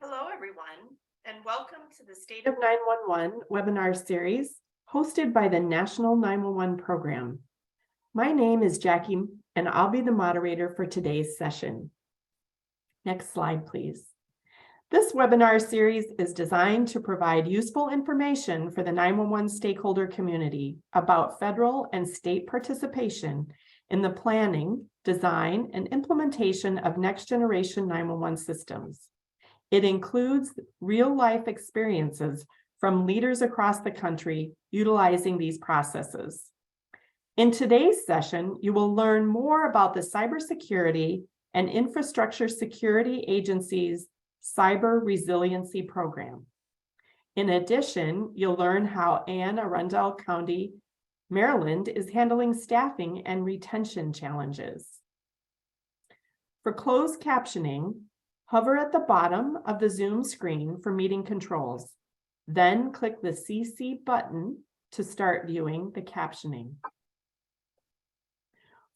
Hello, everyone, and welcome to the State of 911 webinar series hosted by the National 911 Program. My name is Jackie, and I'll be the moderator for today's session. Next slide, please. This webinar series is designed to provide useful information for the 911 stakeholder community about federal and state participation in the planning, design, and implementation of next-generation 911 systems. It includes real-life experiences from leaders across the country utilizing these processes. In today's session, you will learn more about the Cybersecurity and Infrastructure Security Agency's Cyber Resiliency Program. In addition, you'll learn how Anne Arundel County, Maryland is handling staffing and retention challenges. For closed captioning, hover at the bottom of the Zoom screen for meeting controls. Then click the CC button to start viewing the captioning.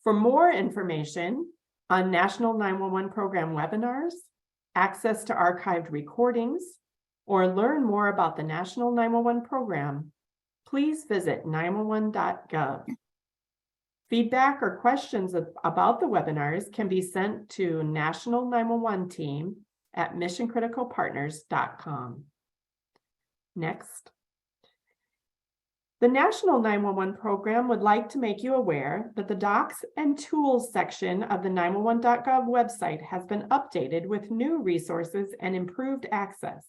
For more information on National 911 Program webinars, access to archived recordings, or learn more about the National 911 Program, please visit 911.gov. Feedback or questions about the webinars can be sent to National 911 team at missioncriticalpartners.com. Next. The National 911 Program would like to make you aware that the Docs and Tools section of the 911.gov website has been updated with new resources and improved access.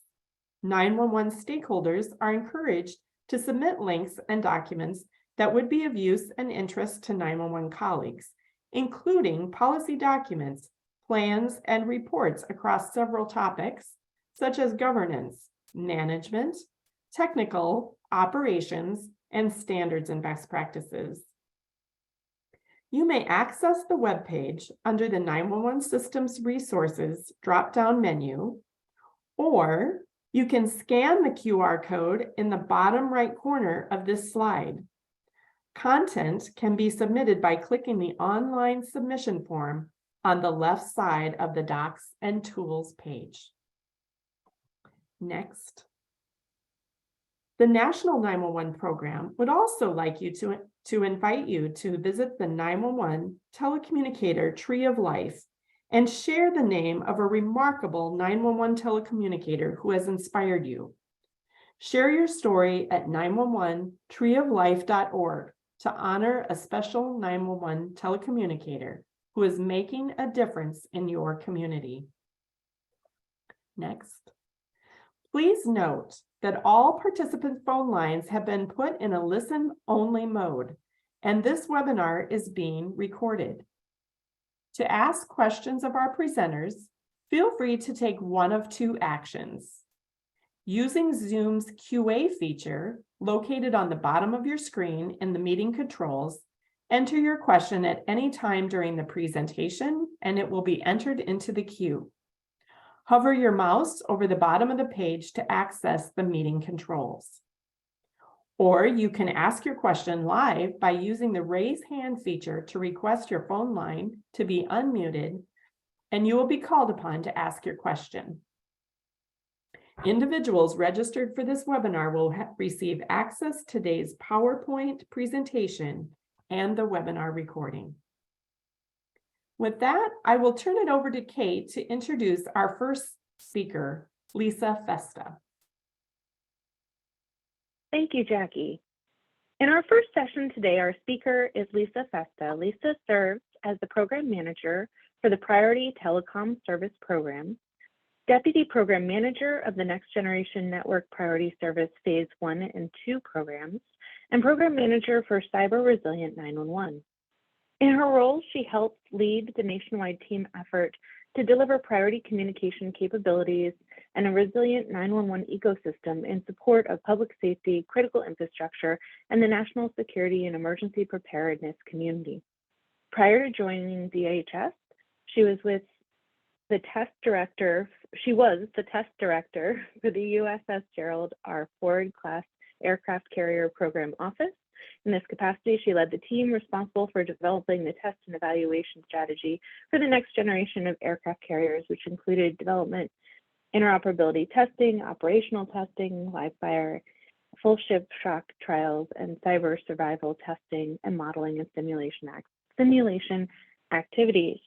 911 stakeholders are encouraged to submit links and documents that would be of use and interest to 911 colleagues, including policy documents, plans, and reports across several topics, such as governance, management, technical, operations, and standards and best practices. You may access the webpage under the 911 Systems Resources drop-down menu, or you can scan the QR code in the bottom right corner of this slide. Content can be submitted by clicking the online submission form on the left side of the Docs and Tools page. Next. The National 911 Program would also like you to invite you to visit the 911 Telecommunicator Tree of Life and share the name of a remarkable 911 telecommunicator who has inspired you. Share your story at 911treeoflife.org to honor a special 911 telecommunicator who is making a difference in your community. Next. Please note that all participant phone lines have been put in a listen-only mode, and this webinar is being recorded. To ask questions of our presenters, feel free to take one of two actions. Using Zoom's QA feature, located on the bottom of your screen in the meeting controls, enter your question at any time during the presentation, and it will be entered into the queue. Hover your mouse over the bottom of the page to access the meeting controls. Or you can ask your question live by using the raise hand feature to request your phone line to be unmuted, and you will be called upon to ask your question. Individuals registered for this webinar will receive access to today's PowerPoint presentation and the webinar recording. With that, I will turn it over to Kate to introduce our first speaker, Lisa Festa. Thank you, Jackie. In our first session today, our speaker is Lisa Festa. Lisa serves as the Program Manager for the Priority Telecom Service Program, Deputy Program Manager of the Next Generation Network Priority Service Phase 1 and 2 programs, and Program Manager for Cyber Resilient 911. In her role, she helps lead the nationwide team effort to deliver priority communication capabilities and a resilient 911 ecosystem in support of public safety, critical infrastructure, and the national security and emergency preparedness community. Prior to joining DHS, she was the test director for the USS Gerald R. Ford-class aircraft carrier program office. In this capacity, she led the team responsible for developing the test and evaluation strategy for the next generation of aircraft carriers, which included development interoperability testing, operational testing, live fire, full ship shock trials, and cyber survival testing and modeling and simulation activities.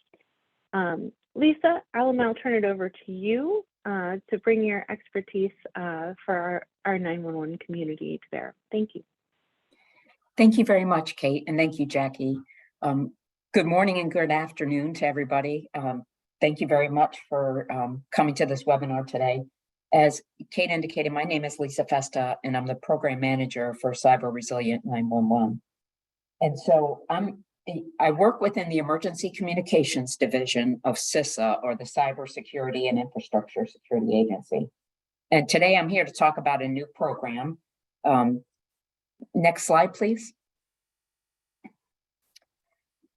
Lisa, I will now turn it over to you to bring your expertise for our 911 community to bear. Thank you. Thank you very much, Kate, and thank you, Jackie. Good morning and good afternoon to everybody. Thank you very much for coming to this webinar today. As Kate indicated, my name is Lisa Festa, and I'm the program manager for Cyber Resilient 911. And so I work within the Emergency Communications Division of CISA, or the Cybersecurity and Infrastructure Security Agency. And today I'm here to talk about a new program. Next slide, please.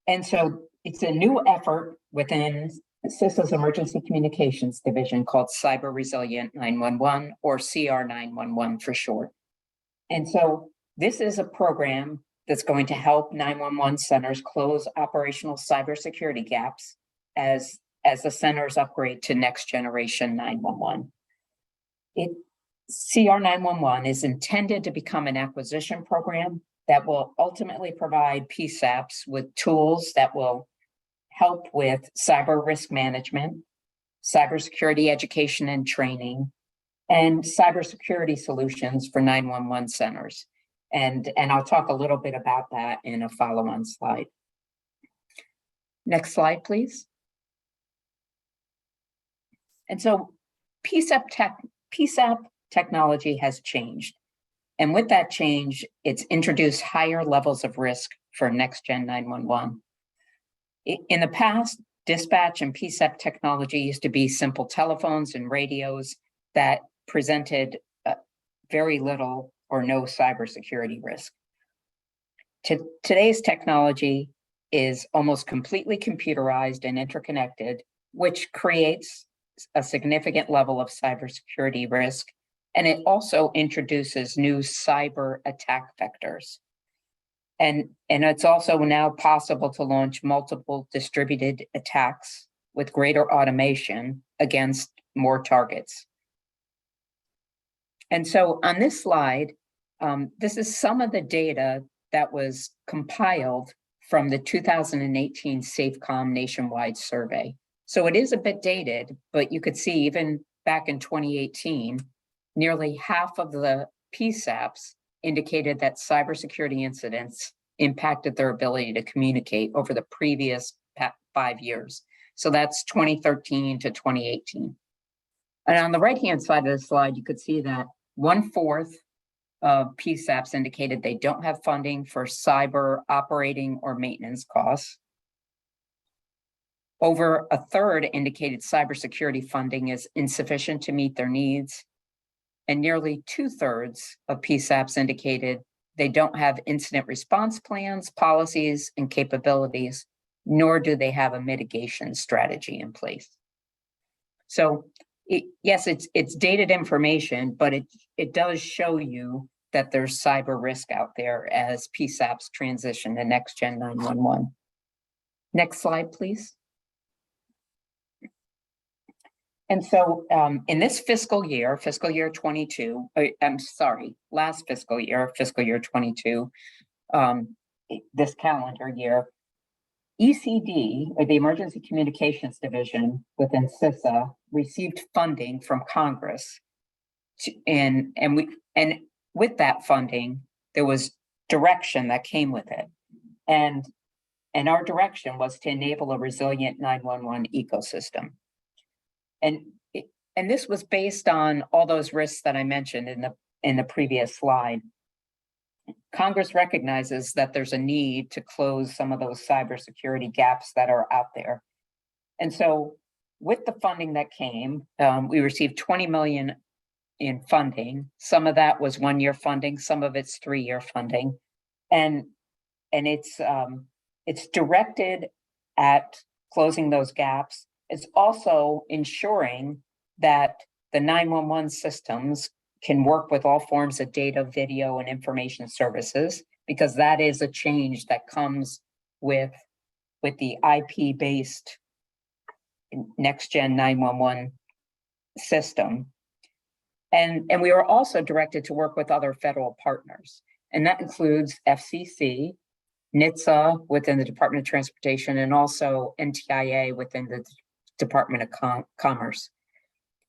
And so it's a new effort within CISA's Emergency Communications Division called Cyber Resilient 911, or CR911 for short. And so this is a program that's going to help 911 centers close operational cybersecurity gaps as the centers upgrade to next generation 911. CR911 is intended to become an acquisition program that will ultimately provide PSAPs with tools that will help with cyber risk management, cybersecurity education and training, and cybersecurity solutions for 911 centers. And I'll talk a little bit about that in a follow-on slide. Next slide, please. And so PSAP technology has changed. And with that change, it's introduced higher levels of risk for next-gen 911. In the past, dispatch and PSAP technology used to be simple telephones and radios that presented very little or no cybersecurity risk. Today's technology is almost completely computerized and interconnected, which creates a significant level of cybersecurity risk. And it also introduces new cyber attack vectors. And it's also now possible to launch multiple distributed attacks with greater automation against more targets. And so on this slide, this is some of the data that was compiled from the 2018 Safecom nationwide survey. So it is a bit dated, but you could see even back in 2018, nearly half of the PSAPs indicated that cybersecurity incidents impacted their ability to communicate over the previous 5 years. So that's 2013 to 2018. And on the right-hand side of the slide, you could see that 1/4 of PSAPs indicated they don't have funding for cyber operating or maintenance costs. Over 1/3 indicated cybersecurity funding is insufficient to meet their needs. And nearly 2/3 of PSAPs indicated they don't have incident response plans, policies, and capabilities, nor do they have a mitigation strategy in place. So yes, it's dated information, but it does show you that there's cyber risk out there as PSAPs transition to next-gen 911. Next slide, please. And so in this fiscal year 22, I'm sorry, last fiscal year 22, this calendar year, ECD, or the Emergency Communications Division within CISA, received funding from Congress. And with that funding, there was direction that came with it. And our direction was to enable a resilient 911 ecosystem. And this was based on all those risks that I mentioned in the previous slide. Congress recognizes that there's a need to close some of those cybersecurity gaps that are out there. And so with the funding that came, we received $20 million in funding. Some of that was 1-year funding, some of it's 3-year funding. And it's directed at closing those gaps. It's also ensuring that the 911 systems can work with all forms of data, video, and information services, because that is a change that comes with the IP-based next-gen 911 system. And we were also directed to work with other federal partners, and that includes FCC, NHTSA within the Department of Transportation, and also NTIA within the Department of Commerce.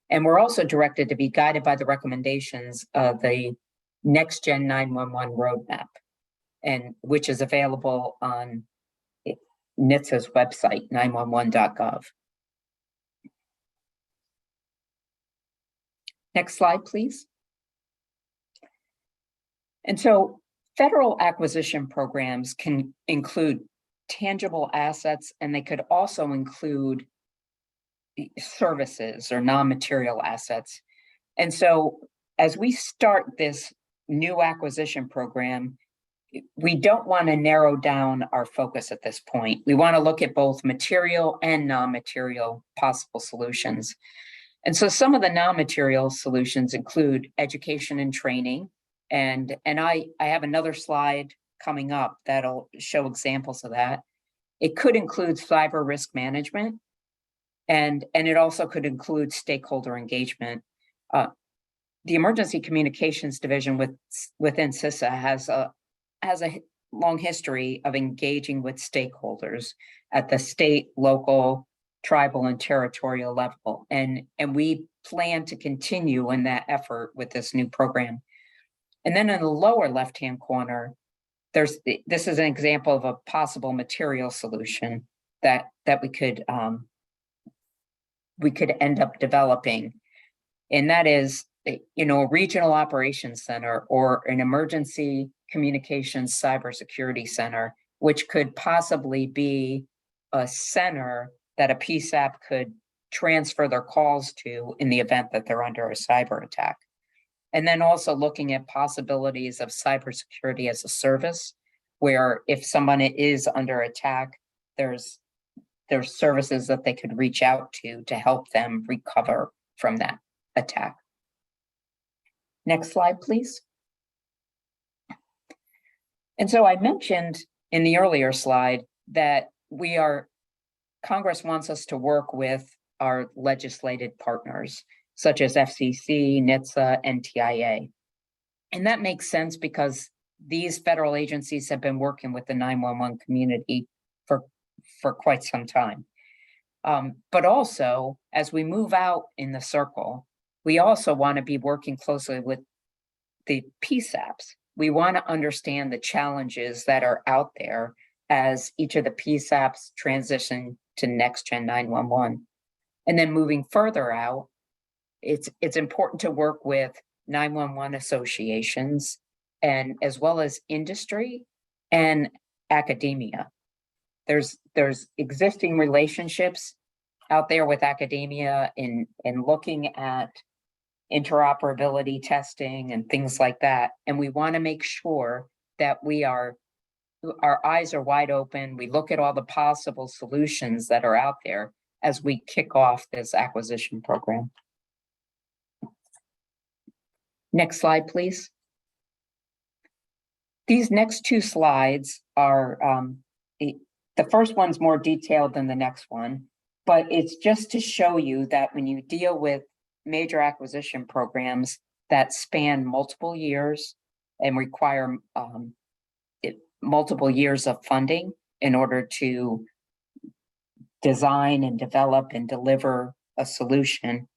And we're also directed to be guided by the recommendations of the Next Gen 911 roadmap, and which is available on NHTSA's website, 911.gov. Next slide, please. And so federal acquisition programs can include tangible assets, and they could also include services or non-material assets. And so as we start this new acquisition program, we don't want to narrow down our focus at this point. We want to look at both material and non-material possible solutions. And so some of the non-material solutions include education and training. And I have another slide coming up that'll show examples of that. It could include cyber risk management, and it also could include stakeholder engagement. The Emergency Communications Division within CISA has a long history of engaging with stakeholders at the state, local, tribal, and territorial level. And we plan to continue in that effort with this new program. And then in the lower left-hand corner, this is an example of a possible material solution that we could end up developing. And that is, a regional operations center or an emergency communications cybersecurity center, which could possibly be a center that a PSAP could transfer their calls to in the event that they're under a cyber attack. And then also looking at possibilities of cybersecurity as a service, where if someone is under attack, there's services that they could reach out to help them recover from that attack. Next slide, please. And so I mentioned in the earlier slide that Congress wants us to work with our legislated partners, such as FCC, NHTSA, NTIA. And that makes sense because these federal agencies have been working with the 911 community for quite some time. But also, as we move out in the circle, we also want to be working closely with the PSAPs. We want to understand the challenges that are out there as each of the PSAPs transition to Next Gen 911. And then moving further out, it's important to work with 911 associations and as well as industry and academia. There's existing relationships out there with academia in looking at interoperability testing and things like that. And we want to make sure that our eyes are wide open. We look at all the possible solutions that are out there as we kick off this acquisition program. Next slide, please. These next two slides are, the first one's more detailed than the next one, but it's just to show you that when you deal with major acquisition programs that span multiple years and require multiple years of funding in order to design and develop and deliver a solution,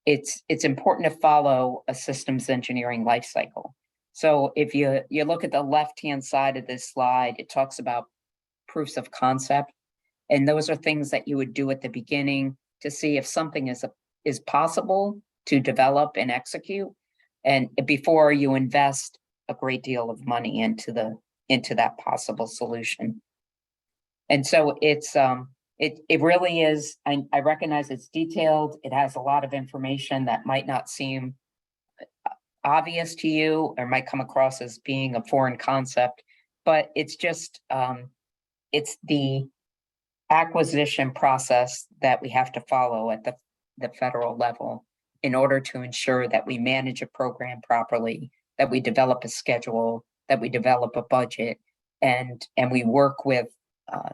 it's important to follow a systems engineering life cycle. So if you look at the left-hand side of this slide, it talks about proofs of concept. And those are things that you would do at the beginning to see if something is possible to develop and execute, and before you invest a great deal of money into that possible solution. And so it really is, I recognize it's detailed. It has a lot of information that might not seem obvious to you or might come across as being a foreign concept, but it's just, it's the acquisition process that we have to follow at the federal level in order to ensure that we manage a program properly, that we develop a schedule, that we develop a budget, and we work with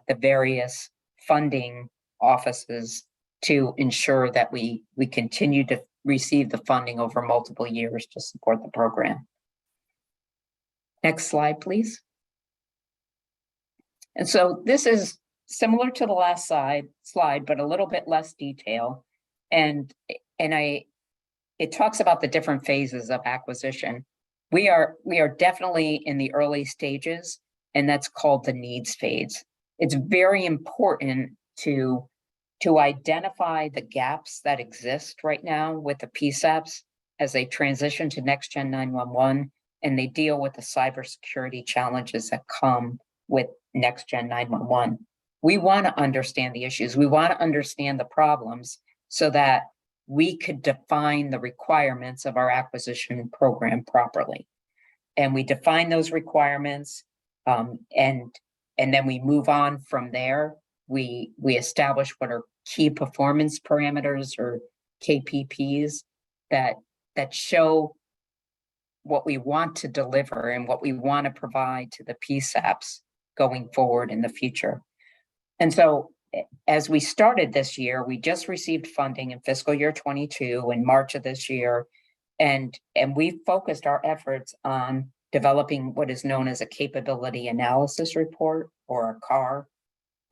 the various funding offices to ensure that we continue to receive the funding over multiple years to support the program. Next slide, please. And so this is similar to the last slide, but a little bit less detail. And it talks about the different phases of acquisition. We are definitely in the early stages, and that's called the needs phase. It's very important to identify the gaps that exist right now with the PSAPs as they transition to next gen 911 and they deal with the cybersecurity challenges that come with next gen 911. We want to understand the issues. We want to understand the problems so that we could define the requirements of our acquisition program properly. And we define those requirements, and then we move on from there. We establish what are key performance parameters or KPPs that show what we want to deliver and what we want to provide to the PSAPs going forward in the future. And so as we started this year, we just received funding in fiscal year 22 in March of this year. And we focused our efforts on developing what is known as a capability analysis report, or a CAR.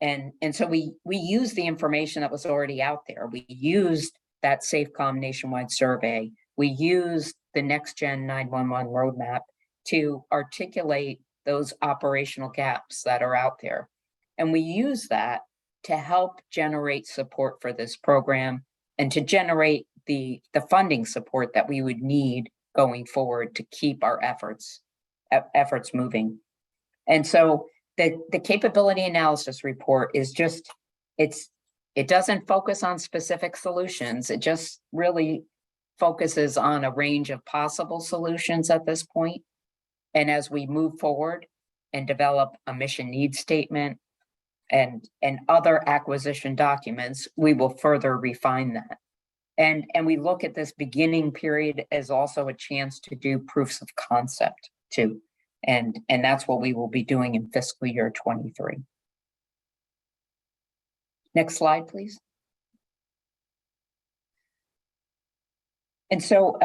And so we used the information that was already out there. We used that Safecom nationwide survey. We used the next gen 911 roadmap to articulate those operational gaps that are out there. And we use that to help generate support for this program and to generate the funding support that we would need going forward to keep our efforts moving. And so the capability analysis report is just, it doesn't focus on specific solutions. It just really focuses on a range of possible solutions at this point. And as we move forward and develop a mission needs statement and other acquisition documents, we will further refine that. And we look at this beginning period as also a chance to do proofs of concept too. And that's what we will be doing in fiscal year 23. Next slide, please. And so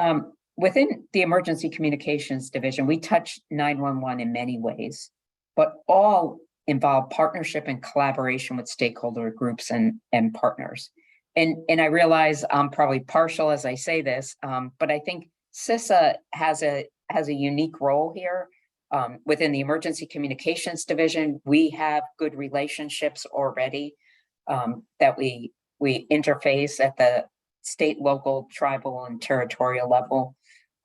within the Emergency Communications Division, we touch 911 in many ways, but all involve partnership and collaboration with stakeholder groups and partners. And I realize I'm probably partial as I say this, but I think CISA has a unique role here. Within the Emergency Communications Division, we have good relationships already that we interface at the state, local, tribal, and territorial level.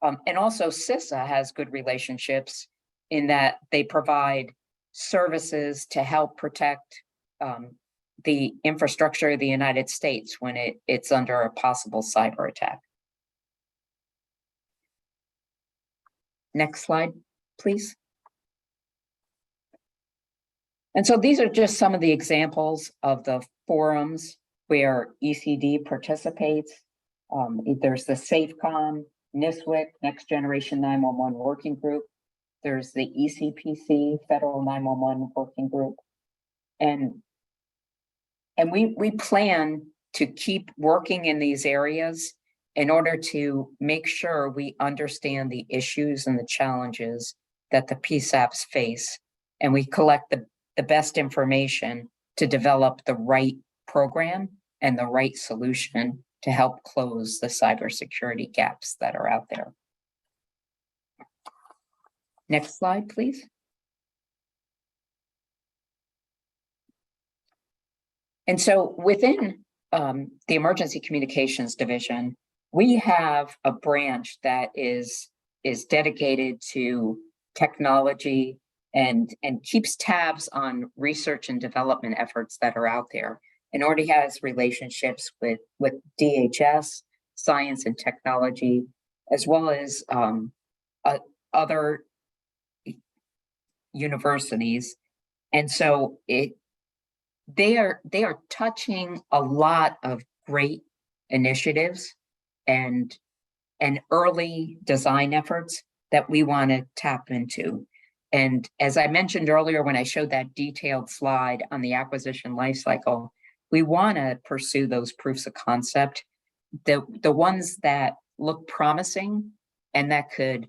And also CISA has good relationships in that they provide services to help protect the infrastructure of the United States when it's under a possible cyber attack. Next slide, please. And so these are just some of the examples of the forums where ECD participates. There's the Safecom, NISWIC, Next Generation 911 Working Group. There's the ECPC, Federal 911 Working Group. And we plan to keep working in these areas in order to make sure we understand the issues and the challenges that the PSAPs face. And we collect the best information to develop the right program and the right solution to help close the cybersecurity gaps that are out there. Next slide, please. And so within the Emergency Communications Division, we have a branch that is dedicated to technology and keeps tabs on research and development efforts that are out there. And already has relationships with DHS, science and technology, as well as other universities. And so they are touching a lot of great initiatives and early design efforts that we want to tap into. And as I mentioned earlier, when I showed that detailed slide on the acquisition lifecycle, we want to pursue those proofs of concept the ones that look promising and that could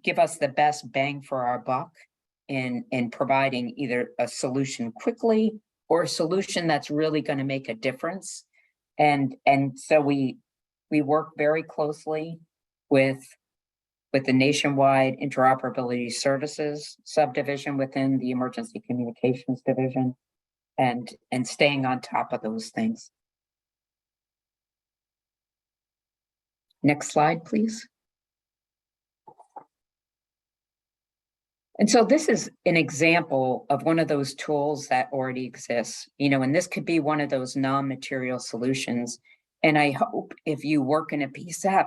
give us the best bang for our buck in providing either a solution quickly or a solution that's really going to make a difference. And so we work very closely with the Nationwide Interoperability Services subdivision within the Emergency Communications Division, and staying on top of those things. Next slide, please. And so this is an example of one of those tools that already exists, and this could be one of those non-material solutions. And I hope if you work in a PSAP,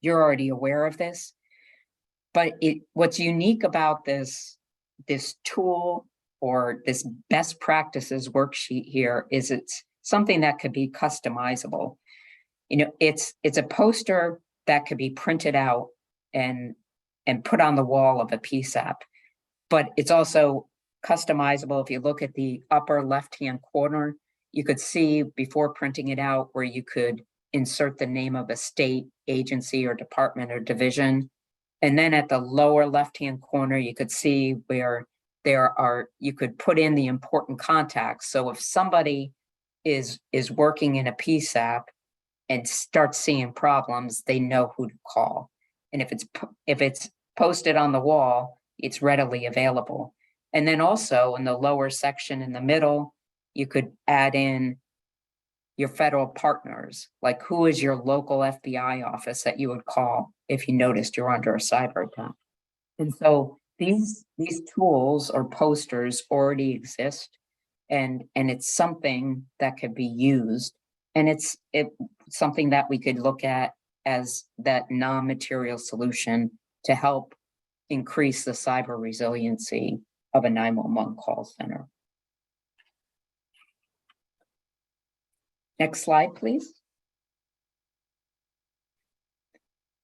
you're already aware of this. But what's unique about this tool or this best practices worksheet here is it's something that could be customizable. It's a poster that could be printed out and put on the wall of a PSAP, but it's also customizable. If you look at the upper left-hand corner, you could see before printing it out where you could insert the name of a state, agency, or department or division. And then at the lower left-hand corner, you could see where you could put in the important contacts. So if somebody is working in a PSAP and starts seeing problems, they know who to call. And if it's posted on the wall, it's readily available. And then also in the lower section in the middle, you could add in your federal partners, like who is your local FBI office that you would call if you noticed you're under a cyber attack. And so these tools or posters already exist, and it's something that could be used, and it's something that we could look at as that non-material solution to help increase the cyber resiliency of a 911 call center. Next slide, please.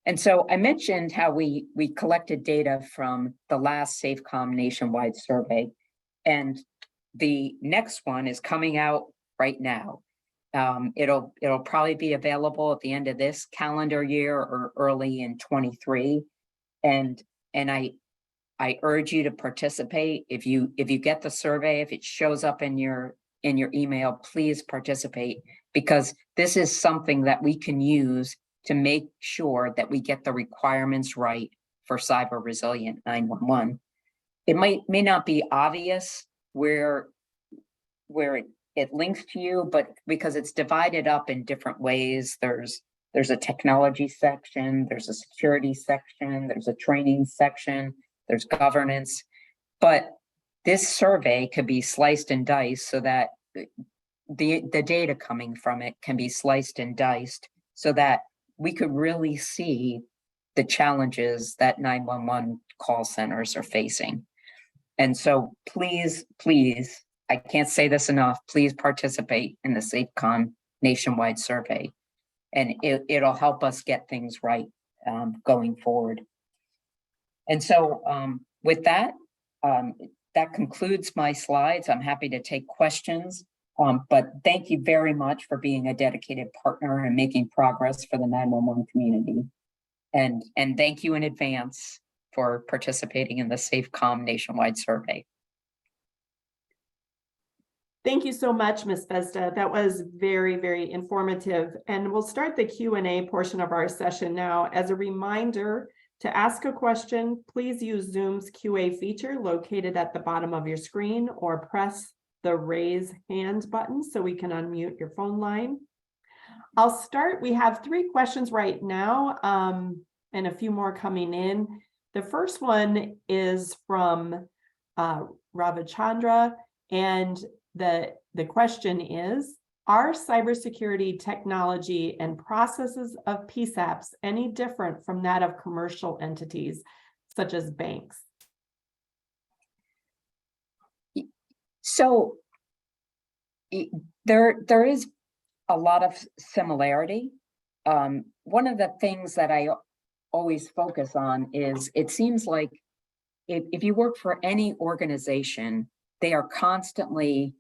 And so I mentioned how we collected data from the last Safecom nationwide survey, and the next one is coming out right now. It'll probably be available at the end of this calendar year or early in 23. And I urge you to participate. If you get the survey, if it shows up in your email, please participate, because this is something that we can use to make sure that we get the requirements right for cyber resilient 911. It may not be obvious where it links to you, but because it's divided up in different ways, there's a technology section, there's a security section, there's a training section, there's governance. But this survey could be sliced and diced so that the data coming from it can be sliced and diced so that we could really see the challenges that 911 call centers are facing. And so please, I can't say this enough, please participate in the Safecom nationwide survey, and it'll help us get things right going forward. And so with that, that concludes my slides. I'm happy to take questions, but thank you very much for being a dedicated partner and making progress for the 911 community. And thank you in advance for participating in the Safecom nationwide survey. Thank you so much, Ms. Festa. That was very, very informative. And we'll start the Q&A portion of our session now. As a reminder, to ask a question, please use Zoom's QA feature located at the bottom of your screen, or press the raise hand button so we can unmute your phone line. I'll start. We have 3 questions right now and a few more coming in. The first one is from Ravichandra, and the question is, are cybersecurity technology and processes of PSAPs any different from that of commercial entities, such as banks? So there is a lot of similarity. One of the things that I always focus on is, it seems like if you work for any organization, they are constantly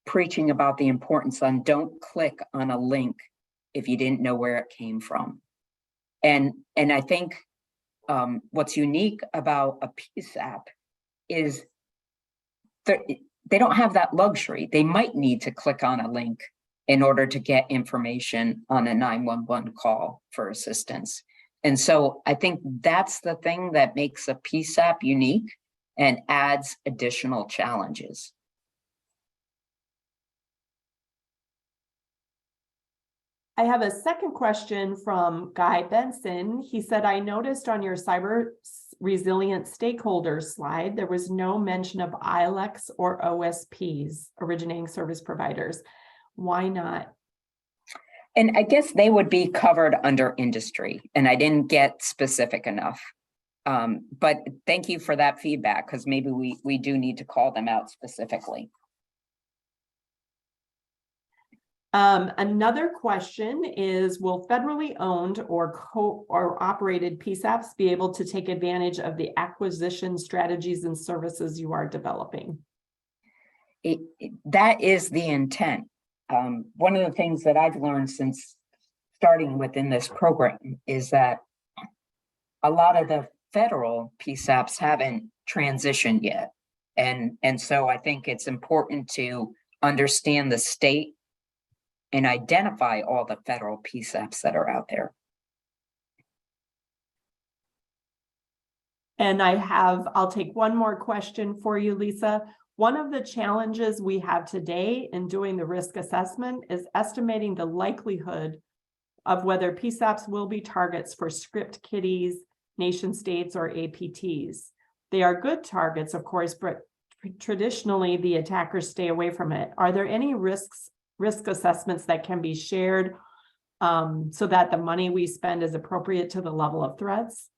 preaching about the importance on don't click on a link if you didn't know where it came from. And I think what's unique about a PSAP is they don't have that luxury. They might need to click on a link in order to get information on a 911 call for assistance. And so I think that's the thing that makes a PSAP unique and adds additional challenges. I have a second question from Guy Benson. He said, I noticed on your cyber resilient stakeholders slide, there was no mention of ILECs or OSPs, originating service providers. Why not? And I guess they would be covered under industry, and I didn't get specific enough. But thank you for that feedback, because maybe we do need to call them out specifically. Another question is, will federally owned or operated PSAPs be able to take advantage of the acquisition strategies and services you are developing? That is the intent. One of the things that I've learned since starting within this program is that a lot of the federal PSAPs haven't transitioned yet. And so I think it's important to understand the state and identify all the federal PSAPs that are out there. And I'll take one more question for you, Lisa. One of the challenges we have today in doing the risk assessment is estimating the likelihood of whether PSAPs will be targets for script kiddies, nation states, or APTs. They are good targets, of course, but traditionally the attackers stay away from it. Are there any risk assessments that can be shared so that the money we spend is appropriate to the level of threats?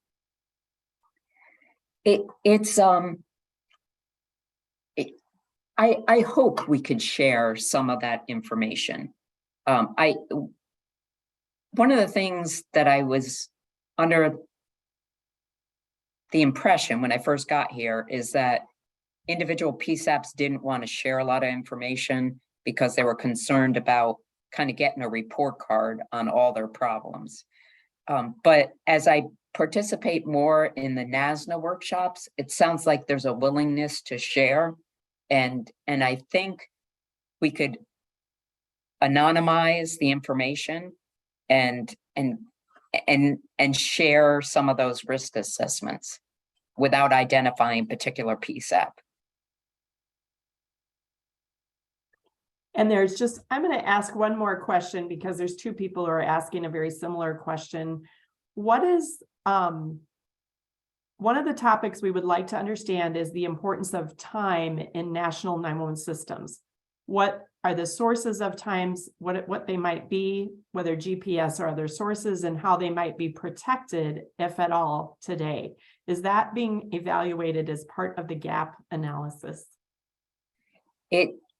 I hope we could share some of that information. One of the things that I was under the impression when I first got here is that individual PSAPs didn't want to share a lot of information because they were concerned about kind of getting a report card on all their problems. But as I participate more in the NASNA workshops, it sounds like there's a willingness to share. And I think we could anonymize the information and share some of those risk assessments without identifying particular PSAP. And I'm going to ask one more question because there's two people who are asking a very similar question. What is, one of the topics we would like to understand is the importance of time in national 911 systems. What are the sources of times, what they might be, whether GPS or other sources, and how they might be protected, if at all, today? Is that being evaluated as part of the gap analysis?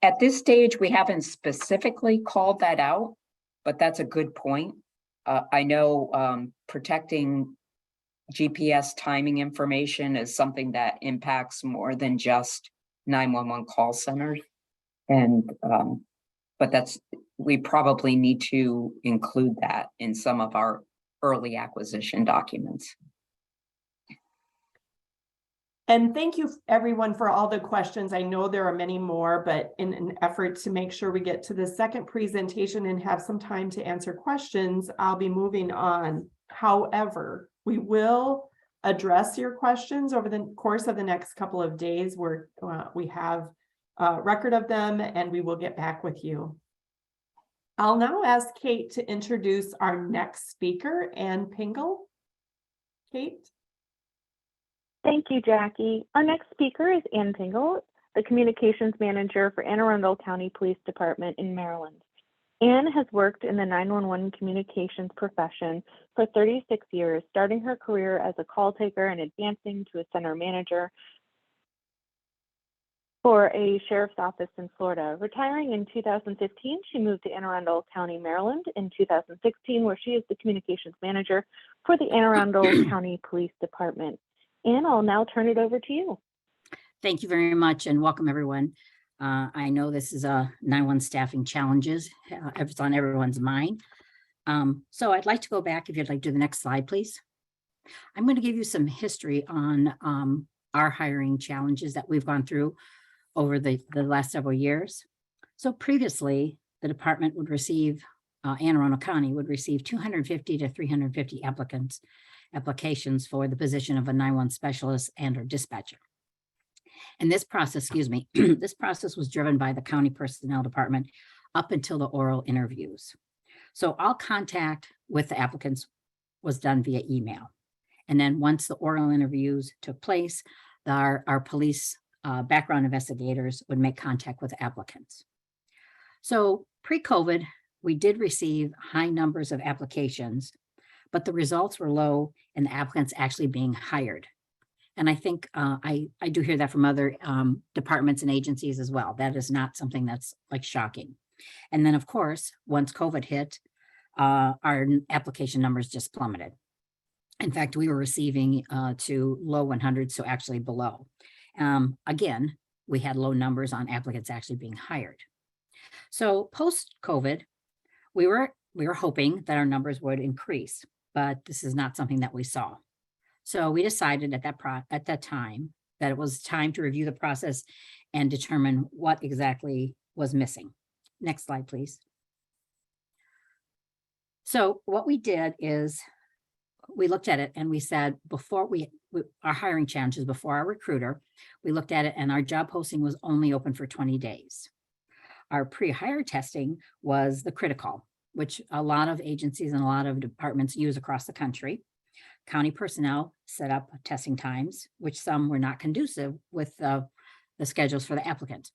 At this stage, we haven't specifically called that out, but that's a good point. I know protecting GPS timing information is something that impacts more than just 911 call centers. And, but we probably need to include that in some of our early acquisition documents. And thank you everyone for all the questions. I know there are many more, but in an effort to make sure we get to the second presentation and have some time to answer questions, I'll be moving on. However, we will address your questions over the course of the next couple of days where we have a record of them, and we will get back with you. I'll now ask Kate to introduce our next speaker, Ann Pingle. Kate? Thank you, Jackie. Our next speaker is Ann Pingle, the Communications Manager for Anne Arundel County Police Department in Maryland. Ann has worked in the 911 communications profession for 36 years, starting her career as a call taker and advancing to a center manager for a sheriff's office in Florida. Retiring in 2015, she moved to Anne Arundel County, Maryland in 2016, where she is the communications manager for the Anne Arundel County Police Department. Ann, I'll now turn it over to you. Thank you very much and welcome everyone. I know this is a 911 staffing challenges. It's on everyone's mind. So I'd like to go back, if you'd like to do the next slide, please. I'm going to give you some history on our hiring challenges that we've gone through over the last several years. So previously, the department would receive, Anne Arundel County would receive 250 to 350 applications for the position of a 911 specialist and or dispatcher. And this process, excuse me, this process was driven by the county personnel department up until the oral interviews. So all contact with the applicants was done via email. And then once the oral interviews took place, our police background investigators would make contact with applicants. So pre-COVID, we did receive high numbers of applications, but the results were low in the applicants actually being hired. And I think I do hear that from other departments and agencies as well. That is not something that's like shocking. And then, of course, once COVID hit, our application numbers just plummeted. In fact, we were receiving to low 100s, so actually below. Again, we had low numbers on applicants actually being hired. So post-COVID, we were hoping that our numbers would increase, but this is not something that we saw. So we decided at that time that it was time to review the process and determine what exactly was missing. Next slide, please. So what we did is we looked at it and we said, before our hiring challenges, before our recruiter, we looked at it and our job posting was only open for 20 days. Our pre-hire testing was the critical, which a lot of agencies and a lot of departments use across the country. County personnel set up testing times, which some were not conducive with the schedules for the applicant.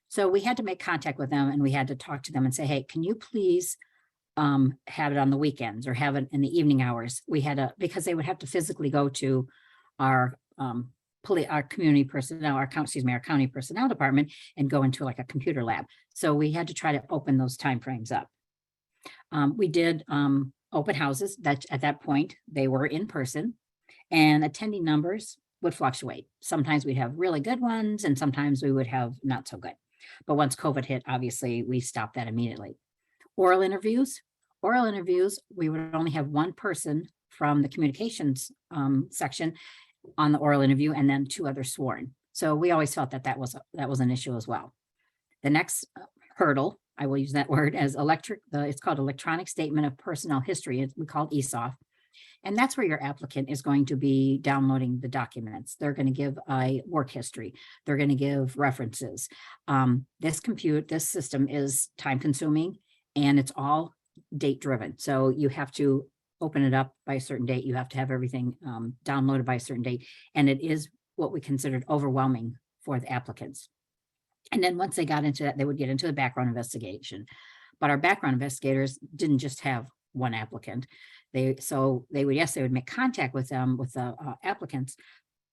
So we had to make contact with them and we had to talk to them and say, hey, can you please have it on the weekends or have it in the evening hours? We had to, because they would have to physically go to our community personnel, our county personnel department and go into like a computer lab. So we had to try to open those timeframes up. We did open houses that at that point they were in person, and attending numbers would fluctuate. Sometimes we'd have really good ones and sometimes we would have not so good. But once COVID hit, obviously we stopped that immediately. Oral interviews, we would only have one person from the communications section on the oral interview and then two others sworn. So we always felt that that was an issue as well. The next hurdle, I will use that word as it's called Electronic Statement of Personnel History. We call it ESOF. And that's where your applicant is going to be downloading the documents. They're going to give a work history. They're going to give references. This system is time consuming and it's all date driven. So you have to open it up by a certain date. You have to have everything downloaded by a certain date. And it is what we considered overwhelming for the applicants. And then once they got into that, they would get into the background investigation. But our background investigators didn't just have one applicant. They would make contact with them, with the applicants,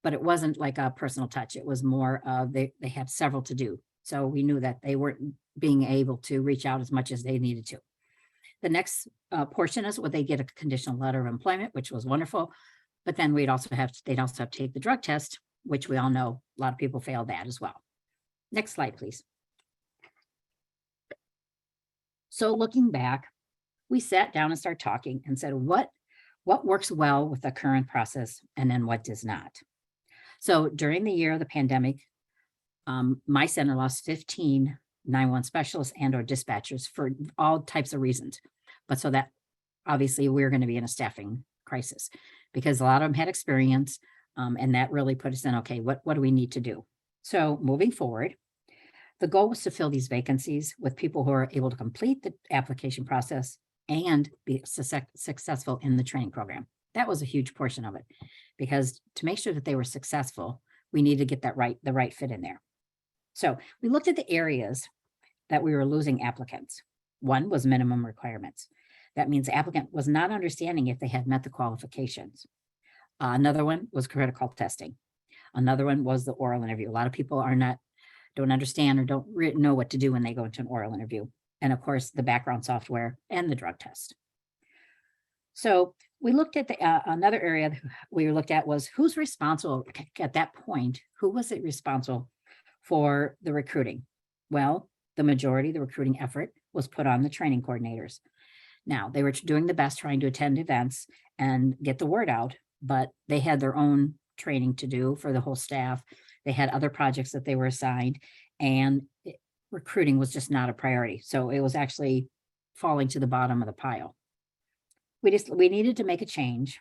but it wasn't like a personal touch. It was more of they had several to do. So we knew that they weren't being able to reach out as much as they needed to. The next portion is what they get a conditional letter of employment, which was wonderful. But then they'd also have to take the drug test, which we all know a lot of people failed that as well. Next slide, please. So looking back, we sat down and started talking and said, what works well with the current process and then what does not? So during the year of the pandemic, my center lost 15 911 specialists and or dispatchers for all types of reasons. But so that obviously we're going to be in a staffing crisis because a lot of them had experience and that really put us in, okay, what do we need to do? So moving forward, the goal was to fill these vacancies with people who are able to complete the application process and be successful in the training program. That was a huge portion of it because to make sure that they were successful, we needed to get the right fit in there. So we looked at the areas that we were losing applicants. One was minimum requirements. That means the applicant was not understanding if they had met the qualifications. Another one was critical testing. Another one was the oral interview. A lot of people don't understand or don't know what to do when they go into an oral interview. And of course, the background software and the drug test. So we looked at another area we looked at was who's responsible at that point. Who was it responsible for the recruiting? Well, the majority of the recruiting effort was put on the training coordinators. Now, they were doing the best trying to attend events and get the word out, but they had their own training to do for the whole staff. They had other projects that they were assigned, and recruiting was just not a priority. So it was actually falling to the bottom of the pile. We needed to make a change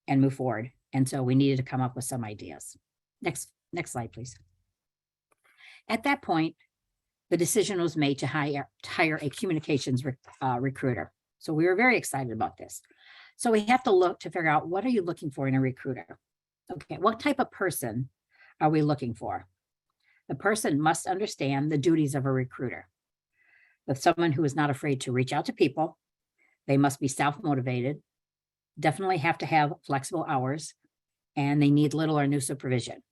and move forward. And so we needed to come up with some ideas. Next slide, please. At that point, the decision was made to hire a communications recruiter. So we were very excited about this. So we have to look to figure out, what are you looking for in a recruiter? Okay, what type of person are we looking for? The person must understand the duties of a recruiter. With someone who is not afraid to reach out to people, they must be self-motivated, definitely have to have flexible hours, and they need little or no supervision.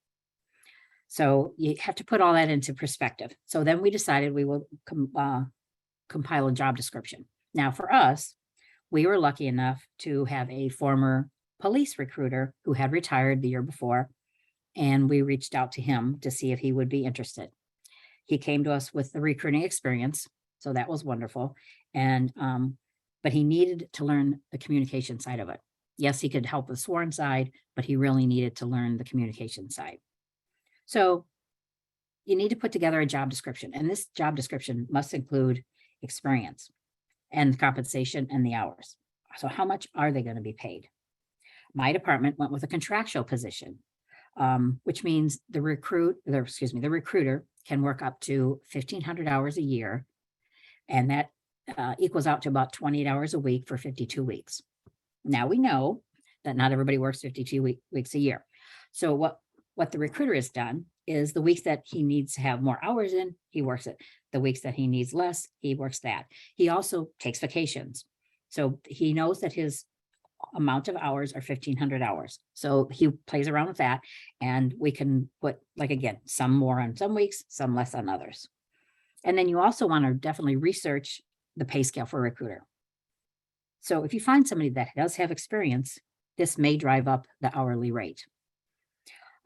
So you have to put all that into perspective. So then we decided we will compile a job description. Now for us, we were lucky enough to have a former police recruiter who had retired the year before, and we reached out to him to see if he would be interested. He came to us with the recruiting experience, so that was wonderful. And but he needed to learn the communication side of it. Yes, he could help the sworn side, but he really needed to learn the communication side. So you need to put together a job description, and this job description must include experience and compensation and the hours. So how much are they going to be paid? My department went with a contractual position, which means the recruiter can work up to 1,500 hours a year, and that equals out to about 28 hours a week for 52 weeks. Now we know that not everybody works 52 weeks a year. So what the recruiter has done is the weeks that he needs to have more hours in, he works it. The weeks that he needs less, he works that. He also takes vacations. So he knows that his amount of hours are 1,500 hours. So he plays around with that, and we can put, like, again, some more on some weeks, some less on others. And then you also want to definitely research the pay scale for a recruiter. So if you find somebody that does have experience, this may drive up the hourly rate.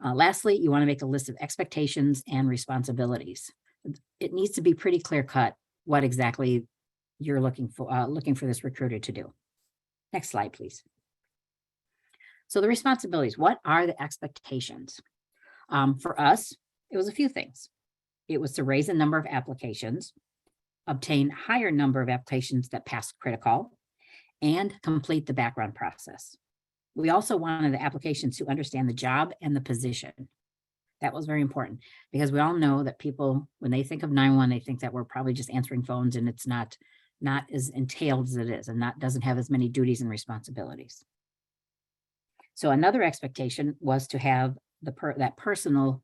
Lastly, you want to make a list of expectations and responsibilities. It needs to be pretty clear cut what exactly you're looking for this recruiter to do. Next slide, please. So the responsibilities, what are the expectations? For us, it was a few things. It was to raise the number of applications, obtain higher number of applications that pass critical, and complete the background process. We also wanted the applications to understand the job and the position. That was very important, because we all know that people, when they think of 911, they think that we're probably just answering phones, and it's not as entailed as it is, and doesn't have as many duties and responsibilities. So another expectation was to have that personal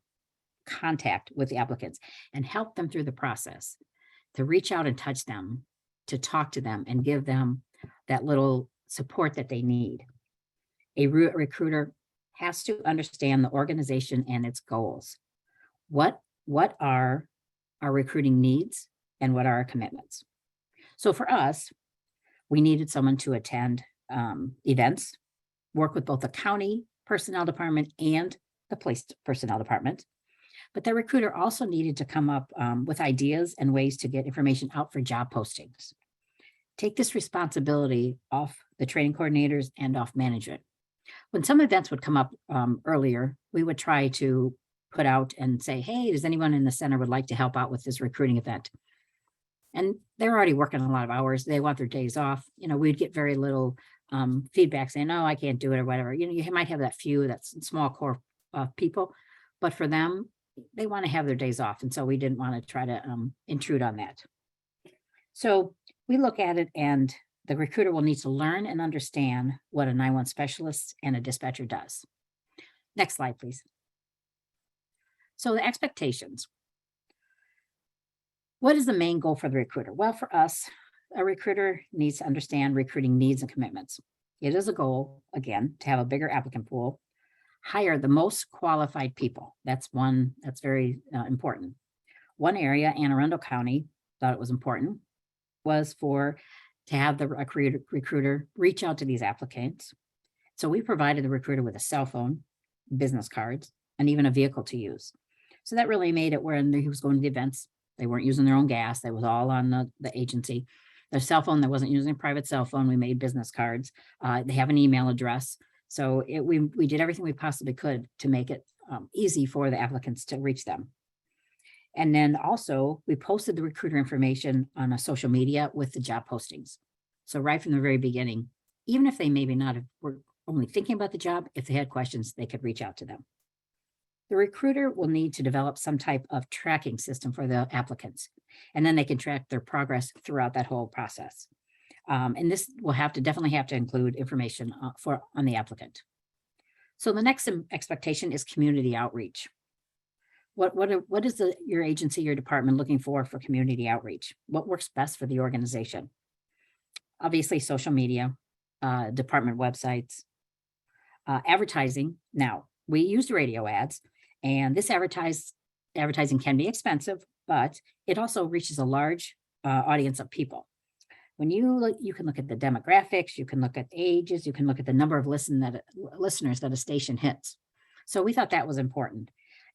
contact with the applicants and help them through the process, to reach out and touch them, to talk to them and give them that little support that they need. A recruiter has to understand the organization and its goals. What are our recruiting needs and what are our commitments? So for us, we needed someone to attend events, work with both the county personnel department and the police personnel department. But the recruiter also needed to come up with ideas and ways to get information out for job postings. Take this responsibility off the training coordinators and off management. When some events would come up earlier, we would try to put out and say, hey, does anyone in the center would like to help out with this recruiting event? And they're already working a lot of hours. They want their days off. We'd get very little feedback saying, no, I can't do it or whatever. You might have that few, that's small core of people, but for them, they want to have their days off. And so we didn't want to try to intrude on that. So we look at it, and the recruiter will need to learn and understand what a 911 specialist and a dispatcher does. Next slide, please. So the expectations. What is the main goal for the recruiter? Well, for us, a recruiter needs to understand recruiting needs and commitments. It is a goal, again, to have a bigger applicant pool, hire the most qualified people. That's very important. One area, Anne Arundel County thought it was important, was to have the recruiter reach out to these applicants. So we provided the recruiter with a cell phone, business cards, and even a vehicle to use. So that really made it where he was going to the events, they weren't using their own gas. That was all on the agency. their cell phone, that wasn't using a private cell phone. We made business cards. They have an email address. So we did everything we possibly could to make it easy for the applicants to reach them. And then also we posted the recruiter information on a social media with the job postings. So right from the very beginning, even if they maybe not were only thinking about the job, if they had questions, they could reach out to them. The recruiter will need to develop some type of tracking system for the applicants, and then they can track their progress throughout that whole process. And this will definitely have to include information on the applicant. So the next expectation is community outreach. What is your agency, your department looking for community outreach? What works best for the organization? Obviously, social media, department websites, advertising. Now, we used radio ads, and this advertising can be expensive, but it also reaches a large audience of people. When you can look at the demographics, you can look at ages, you can look at the number of listeners that a station hits. So we thought that was important.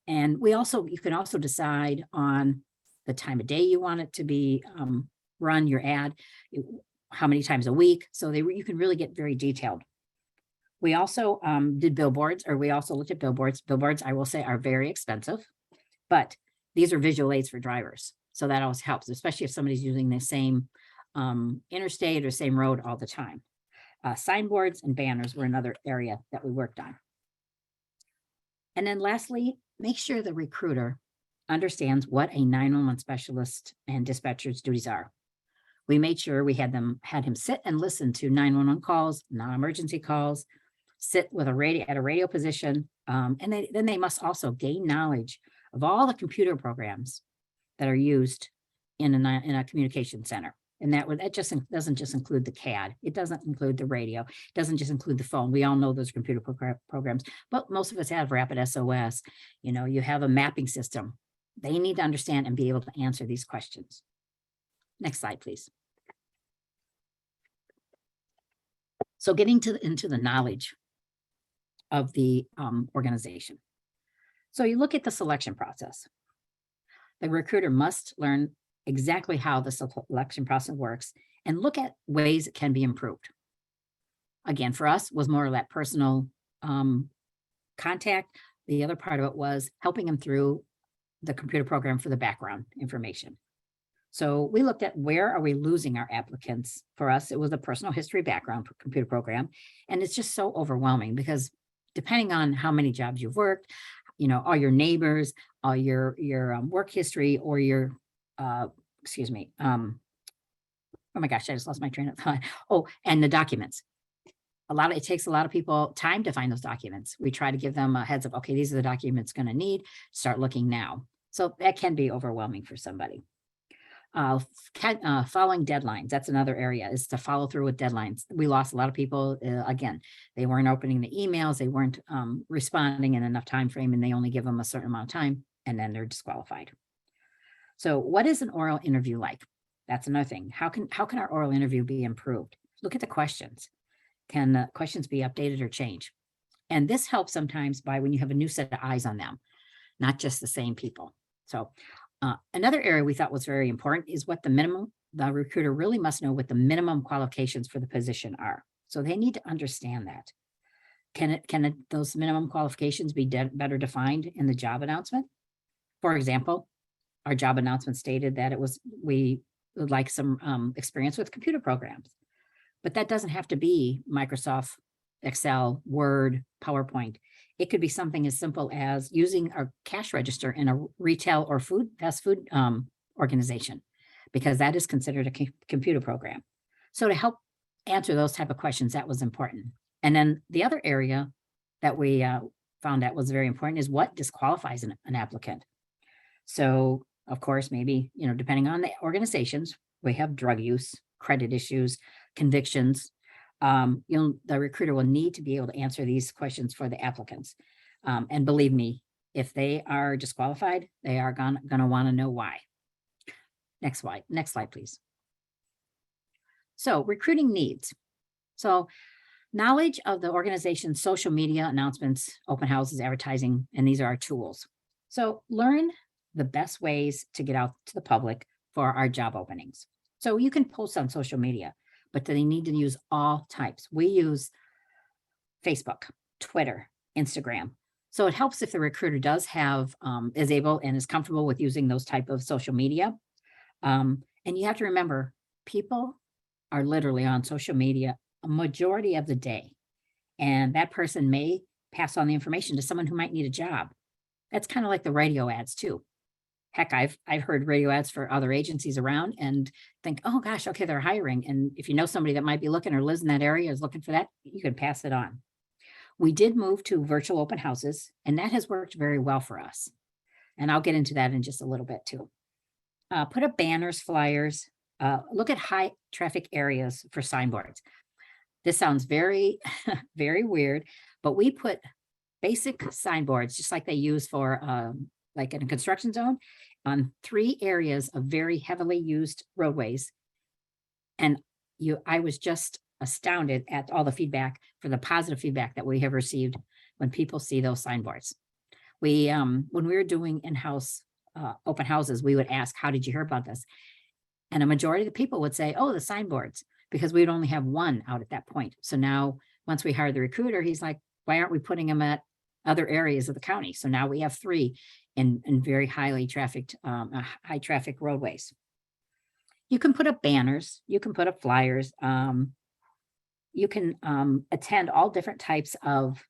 And you can also decide on the time of day you want it to be run, your ad, how many times a week. So you can really get very detailed. We also did billboards, or we also looked at billboards. Billboards, I will say, are very expensive, but these are visual aids for drivers. So that always helps, especially if somebody's using the same interstate or same road all the time. Signboards and banners were another area that we worked on. And then lastly, make sure the recruiter understands what a 911 specialist and dispatcher's duties are. We made sure we had him sit and listen to 911 calls, non-emergency calls, sit with at a radio position, and then they must also gain knowledge of all the computer programs that are used in a communication center. And that doesn't just include the CAD. It doesn't include the radio. It doesn't just include the phone. We all know those computer programs, but most of us have Rapid SOS. You have a mapping system. They need to understand and be able to answer these questions. Next slide, please. So getting into the knowledge of the organization. So you look at the selection process. The recruiter must learn exactly how the selection process works and look at ways it can be improved. Again, for us was more of that personal contact. The other part of it was helping them through the computer program for the background information. So we looked at where are we losing our applicants. For us, it was a personal history background computer program. And it's just so overwhelming because depending on how many jobs you've worked, all your neighbors, all your work history, or your oh my gosh, I just lost my train of thought. Oh, and the documents. It takes a lot of people time to find those documents. We try to give them a heads up. Okay, these are the documents going to need. Start looking now. So that can be overwhelming for somebody. Following deadlines. That's another area, is to follow through with deadlines. We lost a lot of people. Again, they weren't opening the emails. They weren't responding in enough time frame, and they only give them a certain amount of time, and then they're disqualified. So what is an oral interview like? That's another thing. How can our oral interview be improved? Look at the questions. Can the questions be updated or changed? And this helps sometimes by when you have a new set of eyes on them, not just the same people. So another area we thought was very important is the recruiter really must know what the minimum qualifications for the position are. So they need to understand that. Can those minimum qualifications be better defined in the job announcement? For example, our job announcement stated that we would like some experience with computer programs, but that doesn't have to be Microsoft, Excel, Word, PowerPoint. It could be something as simple as using a cash register in a retail or fast food organization, because that is considered a computer program. So to help answer those type of questions, that was important. And then the other area that we found out was very important is what disqualifies an applicant. So of course, maybe, depending on the organizations, we have drug use, credit issues, convictions. The recruiter will need to be able to answer these questions for the applicants. And believe me, if they are disqualified, they are going to want to know why. Next slide, please. So recruiting needs. So knowledge of the organization's social media announcements, open houses, advertising, and these are our tools. So learn the best ways to get out to the public for our job openings. So you can post on social media, but they need to use all types. We use Facebook, Twitter, Instagram. So it helps if the recruiter does have, is able and is comfortable with using those type of social media. And you have to remember, people are literally on social media a majority of the day. And that person may pass on the information to someone who might need a job. That's kind of like the radio ads too. Heck, I've heard radio ads for other agencies around and think, oh gosh, okay, they're hiring. And if you know somebody that might be looking or lives in that area is looking for that, you can pass it on. We did move to virtual open houses, and that has worked very well for us. And I'll get into that in just a little bit too. Put up banners, flyers, look at high traffic areas for signboards. This sounds very, very weird, but we put basic signboards, just like they use for like in a construction zone, on 3 areas of very heavily used roadways. And I was just astounded at all the feedback, for the positive feedback that we have received when people see those signboards. When we were doing in-house open houses, we would ask, how did you hear about this? And a majority of the people would say, oh, the signboards, because we'd only have 1 out at that point. So now, once we hired the recruiter, he's like, why aren't we putting them at other areas of the county? So now we have 3 in very highly trafficked, high traffic roadways. You can put up banners, you can put up flyers, you can attend all different types of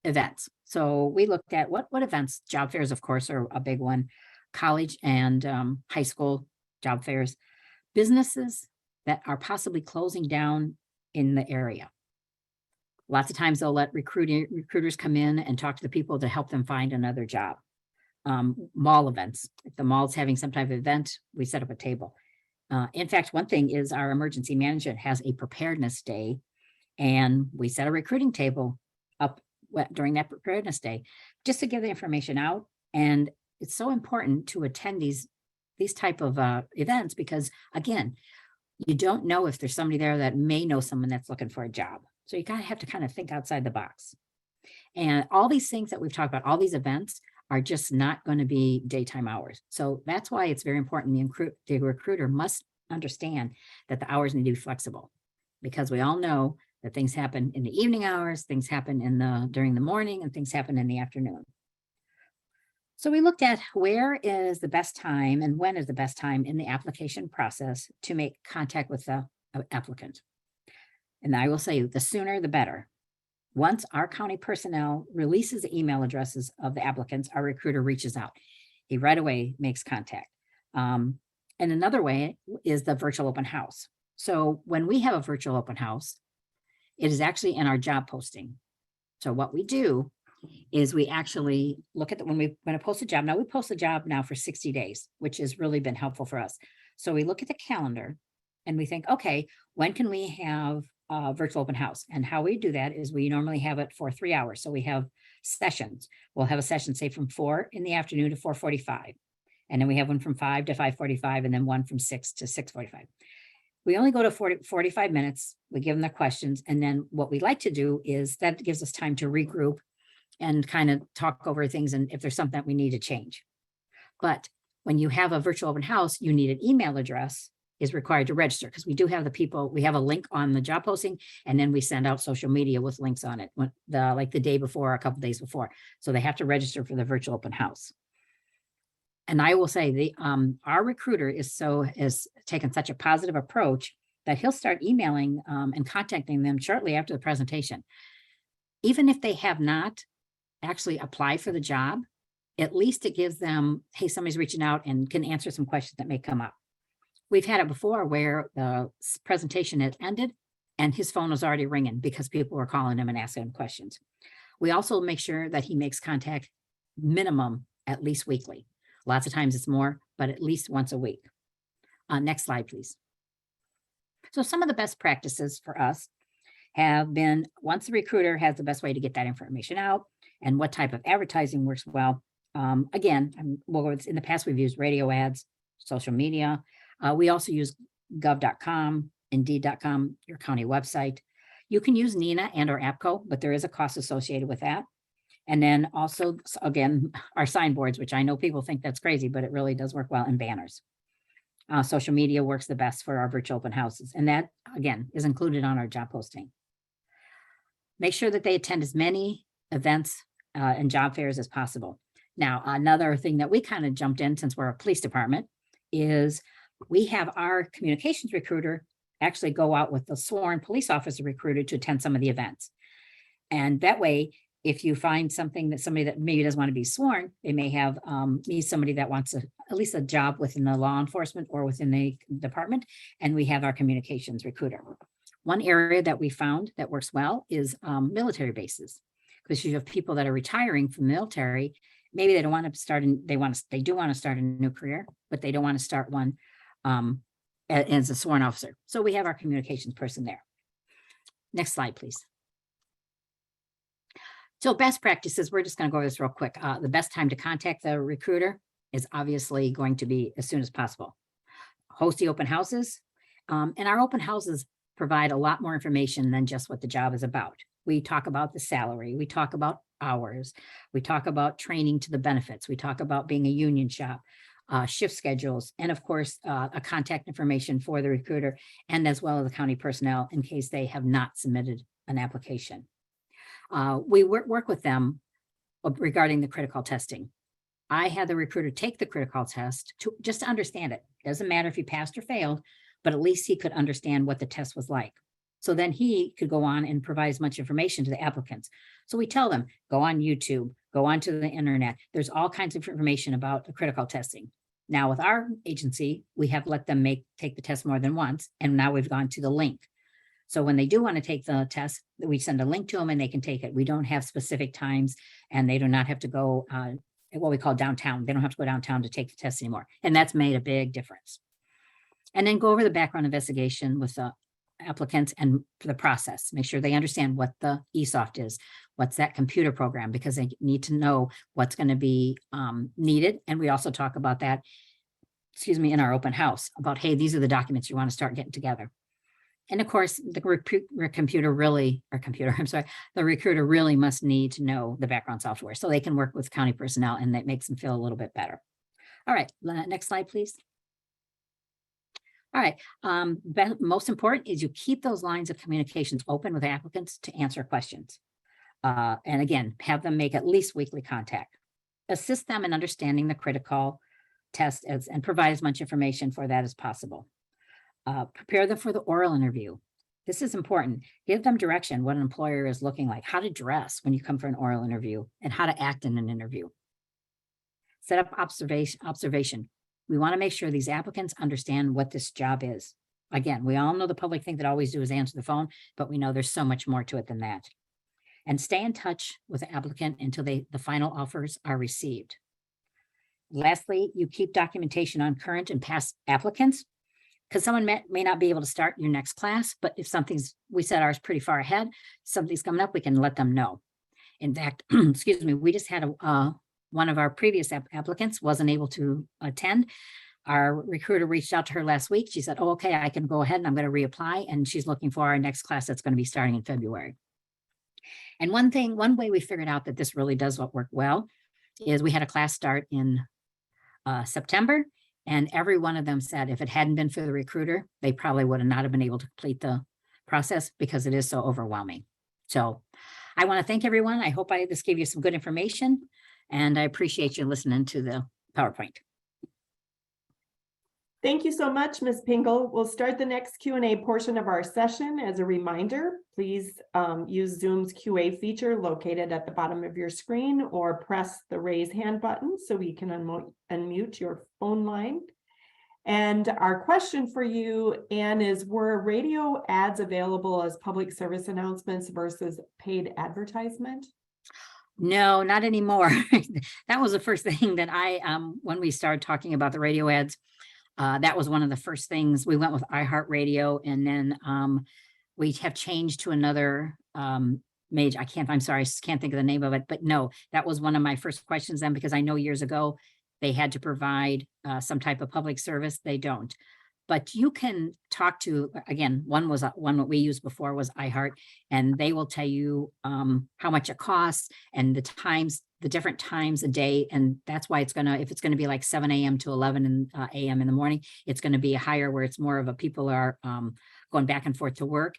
events. So we looked at what events. Job fairs, of course, are a big one. College and high school job fairs. Businesses that are possibly closing down in the area. Lots of times they'll let recruiters come in and talk to the people to help them find another job. Mall events. If the mall's having some type of event, we set up a table. In fact, one thing is our emergency management has a preparedness day, and we set a recruiting table up during that preparedness day just to give the information out. And it's so important to attend these type of events, because again, you don't know if there's somebody there that may know someone that's looking for a job. So you have to kind of think outside the box. And all these things that we've talked about, all these events are just not going to be daytime hours. So that's why it's very important. The recruiter must understand that the hours need to be flexible, because we all know that things happen in the evening hours, things happen during the morning, and things happen in the afternoon. So we looked at where is the best time and when is the best time in the application process to make contact with the applicant. And I will say, the sooner the better. Once our county personnel releases the email addresses of the applicants, our recruiter reaches out. He right away makes contact. And another way is the virtual open house. So when we have a virtual open house, it is actually in our job posting. So what we do is we actually look at when I post a job. Now we post a job now for 60 days, which has really been helpful for us. So we look at the calendar and we think, okay, when can we have a virtual open house? And how we do that is we normally have it for 3 hours. So we have sessions. We'll have a session, say from 4 in the afternoon to 4:45. And then we have one from 5 to 5:45, and then one from 6 to 6:45. We only go to 45 minutes. We give them the questions. And then what we like to do is that gives us time to regroup and kind of talk over things, and if there's something that we need to change. But when you have a virtual open house, you need an email address is required to register, because we do have the people, we have a link on the job posting, and then we send out social media with links on it like the day before, a couple days before. So they have to register for the virtual open house. And I will say our recruiter has taken such a positive approach that he'll start emailing and contacting them shortly after the presentation. Even if they have not actually applied for the job, at least it gives them, hey, somebody's reaching out and can answer some questions that may come up. We've had it before where the presentation had ended and his phone was already ringing because people were calling him and asking him questions. We also make sure that he makes contact minimum at least weekly. Lots of times it's more, but at least once a week. Next slide, please. So some of the best practices for us have been, once the recruiter has the best way to get that information out and what type of advertising works well. Again, in the past, we've used radio ads, social media. We also use gov.com, indeed.com, your county website. You can use NINA and or APCO, but there is a cost associated with that. And then also, again, our signboards, which I know people think that's crazy, but it really does work well, and banners. Social media works the best for our virtual open houses. And that, again, is included on our job posting. Make sure that they attend as many events and job fairs as possible. Now, another thing that we kind of jumped in since we're a police department is we have our communications recruiter actually go out with the sworn police officer recruiter to attend some of the events. And that way, if you find something that somebody that maybe doesn't want to be sworn, they may have need somebody that wants at least a job within the law enforcement or within the department, and we have our communications recruiter. One area that we found that works well is military bases, because you have people that are retiring from the military. Maybe they don't want to start, they do want to start a new career, but they don't want to start one as a sworn officer. So we have our communications person there. Next slide, please. So best practices, we're just going to go over this real quick. The best time to contact the recruiter is obviously going to be as soon as possible. Host the open houses, and our open houses provide a lot more information than just what the job is about. We talk about the salary, we talk about hours, we talk about training to the benefits, we talk about being a union shop, shift schedules, and of course, a contact information for the recruiter, and as well as the county personnel in case they have not submitted an application. We work with them regarding the critical testing. I had the recruiter take the critical test just to understand it. Doesn't matter if he passed or failed, but at least he could understand what the test was like. So then he could go on and provide as much information to the applicants. So we tell them, go on YouTube, go onto the internet. There's all kinds of information about the critical testing. Now with our agency, we have let them take the test more than once, and now we've gone to the link. So when they do want to take the test, we send a link to them and they can take it. We don't have specific times, and they do not have to go what we call downtown. They don't have to go downtown to take the test anymore. And that's made a big difference. And then go over the background investigation with the applicants and for the process. Make sure they understand what the ESOFT is, what's that computer program, because they need to know what's going to be needed. And we also talk about that, in our open house about, hey, these are the documents you want to start getting together. And of course, the recruiter really must need to know the background software so they can work with county personnel, and that makes them feel a little bit better. All right, next slide, please. All right, most important is you keep those lines of communications open with applicants to answer questions. And again, have them make at least weekly contact. Assist them in understanding the critical test and provide as much information for that as possible. Prepare them for the oral interview. This is important. Give them direction, what an employer is looking like, how to dress when you come for an oral interview, and how to act in an interview. Set up observation. We want to make sure these applicants understand what this job is. Again, we all know the public thing that always do is answer the phone, but we know there's so much more to it than that. And stay in touch with the applicant until the final offers are received. Lastly, you keep documentation on current and past applicants, because someone may not be able to start your next class, but if we set ours pretty far ahead, something's coming up, we can let them know. In fact, we just had one of our previous applicants wasn't able to attend. Our recruiter reached out to her last week. She said, oh, okay, I can go ahead and I'm going to reapply. And she's looking for our next class that's going to be starting in February. And one way we figured out that this really does work well is we had a class start in September. And every one of them said if it hadn't been for the recruiter, they probably would not have been able to complete the process because it is so overwhelming. So I want to thank everyone. I hope this gave you some good information, and I appreciate you listening to the PowerPoint. Thank you so much, Ms. Pingle. We'll start the next Q&A portion of our session. As a reminder, please use Zoom's QA feature located at the bottom of your screen, or press the raise hand button so we can unmute your phone line. And our question for you, Anne, is were radio ads available as public service announcements versus paid advertisement? No, not anymore. That was the first thing that when we started talking about the radio ads, that was one of the first things. We went with iHeartRadio, and then we have changed to another major. I can't think of the name of it, but no, that was one of my first questions then, because I know years ago they had to provide some type of public service. They don't. But you can talk to, again, one what we used before was iHeart, and they will tell you how much it costs and the times the different times a day. And that's why if it's gonna be like 7 a.m. to 11 a.m. in the morning, it's gonna be higher where it's more of a people are going back and forth to work.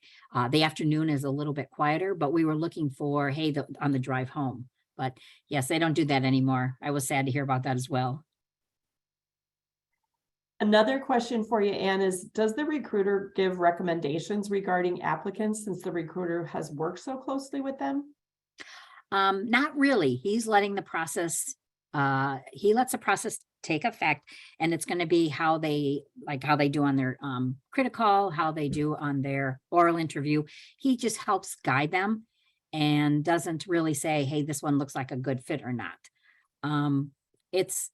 The afternoon is a little bit quieter, but we were looking for, hey, on the drive home. But yes, they don't do that anymore. I was sad to hear about that as well. Another question for you, Anne, is does the recruiter give recommendations regarding applicants since the recruiter has worked so closely with them? Not really. He's letting the process, he lets the process take effect, and it's going to be how they do on their critical, how they do on their oral interview. He just helps guide them and doesn't really say, hey, this one looks like a good fit or not. It's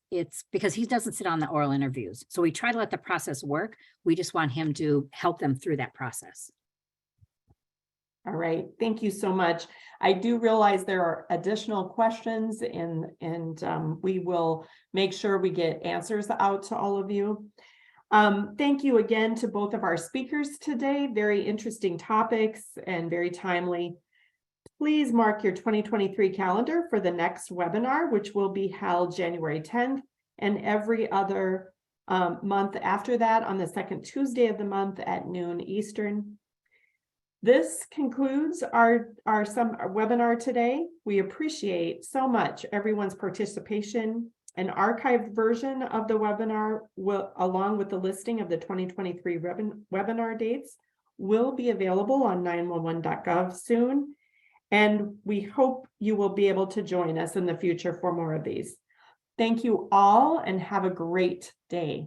because he doesn't sit on the oral interviews. So we try to let the process work. We just want him to help them through that process. All right, thank you so much. I do realize there are additional questions and we will make sure we get answers out to all of you. Thank you again to both of our speakers today. Very interesting topics and very timely. Please mark your 2023 calendar for the next webinar, which will be held January 10th and every other month after that on the second Tuesday of the month at noon Eastern. This concludes our webinar today. We appreciate so much everyone's participation. An archived version of the webinar along with the listing of the 2023 webinar dates will be available on 911.gov soon. And we hope you will be able to join us in the future for more of these. Thank you all and have a great day.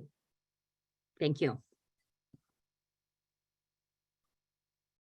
Thank you.